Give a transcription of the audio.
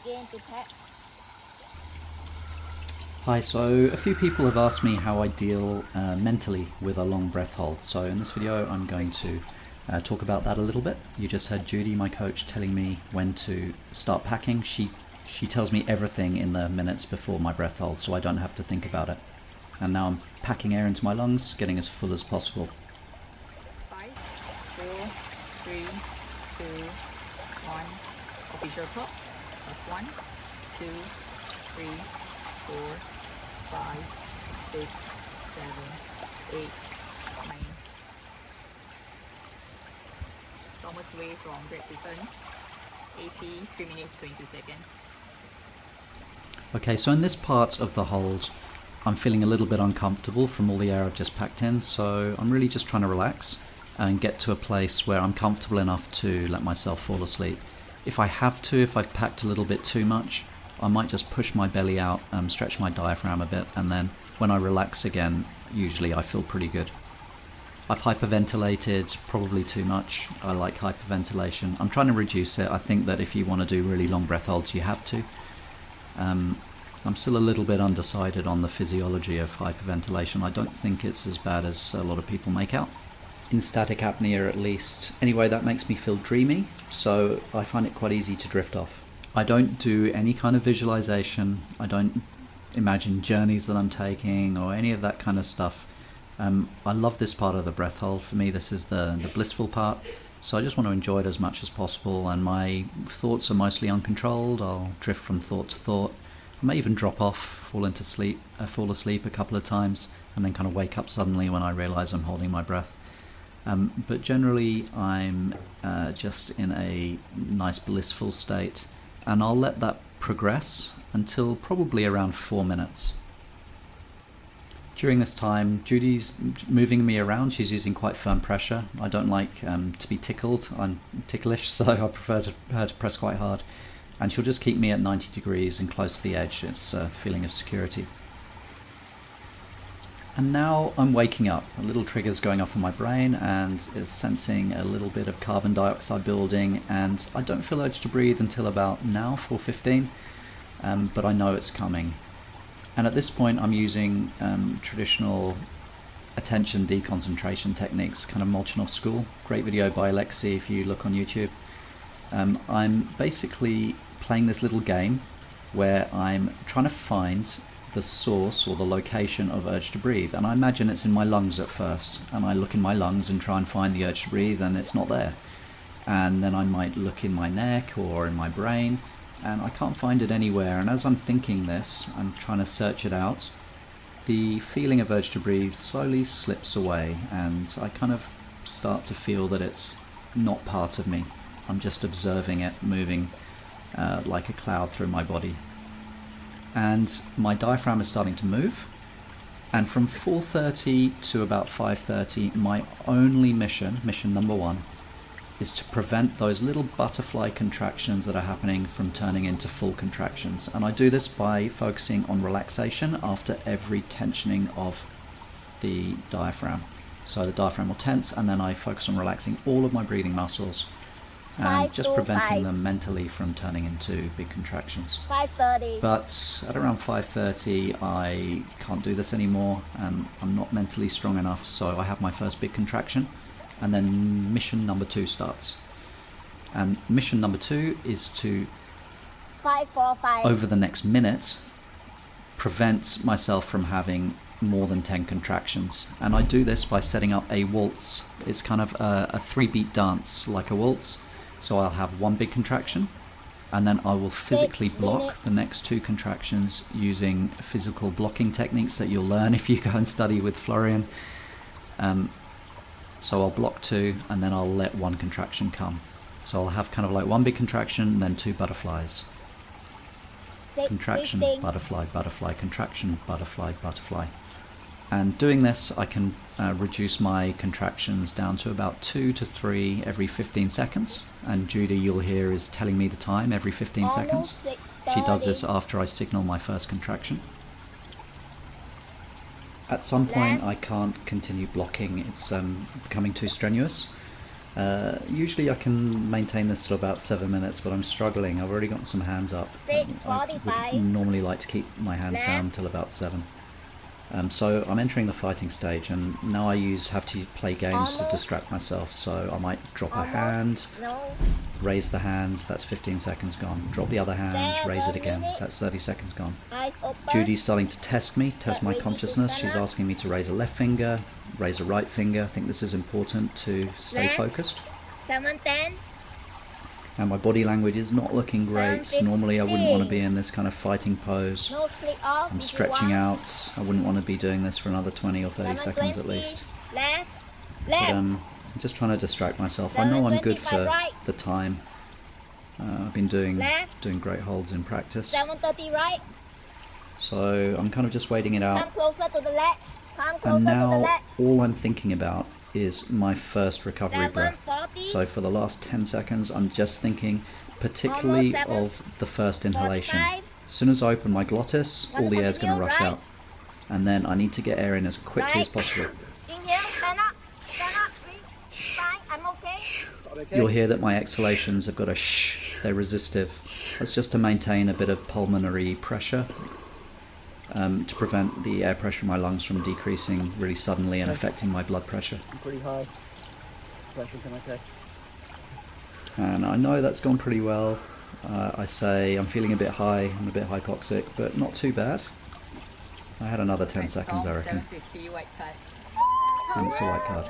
begin to tap. Hi, so a few people have asked me how I deal mentally with a long breath hold. So in this video I'm going to talk about that a little bit. You just heard Judy, my coach, telling me when to start packing. She tells me everything in the minutes before my breath hold, so I don't have to think about it. And now I'm packing air into my lungs, getting as full as possible. 5, 4, 3, 2, 1. Official top. That's 1, 2, 3, 4, 5, 6, 7, 8, 9. Almost way from break to turn. AP 3 minutes 20 seconds. Okay, so in this part of the hold, I'm feeling a little bit uncomfortable from all the air I've just packed in, so I'm really just trying to relax and get to a place where I'm comfortable enough to let myself fall asleep. If I have to, if I've packed a little bit too much, I might just push my belly out, stretch my diaphragm a bit, and then when I relax again, usually I feel pretty good. I've hyperventilated probably too much. I like hyperventilation. I'm trying to reduce it. I think that if you want to do really long breath holds, you have to. I'm still a little bit undecided on the physiology of hyperventilation. I don't think it's as bad as a lot of people make out. In static apnea at least. Anyway, that makes me feel dreamy, so I find it quite easy to drift off. I don't do any kind of visualization. I don't imagine journeys that I'm taking or any of that kind of stuff. I love this part of the breath hold. For me, this is the blissful part. So I just want to enjoy it as much as possible, and my thoughts are mostly uncontrolled. I'll drift from thought to thought. I may even drop off, fall asleep a couple of times, and then kind of wake up suddenly when I realize I'm holding my breath. But generally, I'm just in a nice blissful state, and I'll let that progress until probably around 4 minutes. During this time, Judy's moving me around. She's using quite firm pressure. I don't like to be tickled. I'm ticklish, so I prefer her to press quite hard. And she'll just keep me at 90 degrees and close to the edge. It's a feeling of security. And now I'm waking up. A little trigger's going off in my brain and is sensing a little bit of carbon dioxide building, and I don't feel urge to breathe until about now, 4:15, but I know it's coming. And at this point I'm using traditional attention deconcentration techniques, kind of Molchanov school. Great video by Alexei if you look on YouTube. I'm basically playing this little game where I'm trying to find the source or the location of urge to breathe, and I imagine it's in my lungs at first, and I look in my lungs and try and find the urge to breathe, and it's not there. And then I might look in my neck or in my brain, and I can't find it anywhere. And as I'm thinking this, I'm trying to search it out, the feeling of urge to breathe slowly slips away, and I kind of start to feel that it's not part of me. I'm just observing it moving like a cloud through my body. And my diaphragm is starting to move, and from 4:30 to about 5:30, my only mission number one, is to prevent those little butterfly contractions that are happening from turning into full contractions. And I do this by focusing on relaxation after every tensioning of the diaphragm. So the diaphragm will tense, and then I focus on relaxing all of my breathing muscles and just preventing them mentally from turning into big contractions. 5:30. But at around 5:30, I can't do this anymore. I'm not mentally strong enough, so I have my first big contraction, and then mission number 2 starts. And mission number 2 is to, 5:45. over the next minute, prevent myself from having more than 10 contractions. And I do this by setting up a waltz. It's kind of a 3-beat dance like a waltz. So I'll have 1 big contraction, and then I will physically block the next 2 contractions using physical blocking techniques that you'll learn if you go and study with Florian. So I'll block 2, and then I'll let 1 contraction come. So I'll have kind of like 1 big contraction, and then 2 butterflies. Contraction, butterfly, butterfly, contraction, butterfly, butterfly. And doing this, I can reduce my contractions down to about 2 to 3 every 15 seconds. And Judy, you'll hear, is telling me the time every 15 seconds. She does this after I signal my first contraction. At some point, I can't continue blocking. It's becoming too strenuous. Usually I can maintain this till about 7 minutes, but I'm struggling. I've already got some hands up. I would 6:45. normally like to keep my hands down till about 7. So I'm entering the fighting stage, and now I have to play games to Almost. distract myself. So I might drop a Almost. hand, No. raise the hand, that's 15 seconds gone. Drop the other hand, raise it again, 7 that's 30 seconds gone. Eyes open. Judy's starting to test me, test my Ready to consciousness. stand She's up. asking me to raise a left finger, raise a right finger. I think this is important to stay Left. focused. 7:10. And my body language is not looking great. Down Normally I wouldn't want to 15. be in this kind of fighting pose. No split off. I'm if you stretching want. out. I wouldn't want to be doing this for another 20 or 30 seconds at 7:20. least. Left. But Left. I'm just trying to distract myself. I know I'm good 7:20 for right. the time. I've been doing Left. great holds in practice. 7:30 right. So I'm kind of just waiting it out. Come closer to the left. Come closer And to the now left. all I'm thinking about is my first recovery breath. 7:40. So for the last 10 seconds, I'm just thinking particularly Almost of the first inhalation. 45. As soon as I open my glottis, all the air's going to continue, rush right? out. And then I need to get air in as quickly as Right. possible. Inhale. Stand up. Stand up. Breathe. Fine. I'm okay. You'll hear that my exhalations have got a shh, they're resistive. That's just to maintain a bit of pulmonary pressure, to prevent the air pressure in my lungs from decreasing really suddenly and affecting my blood pressure. I'm pretty high. Pressure's been okay. And I know that's gone pretty well. I say I'm feeling a bit high, I'm a bit hypoxic, but not too bad. I had another 10 seconds, I reckon. 7:50 white card. And it's a white card.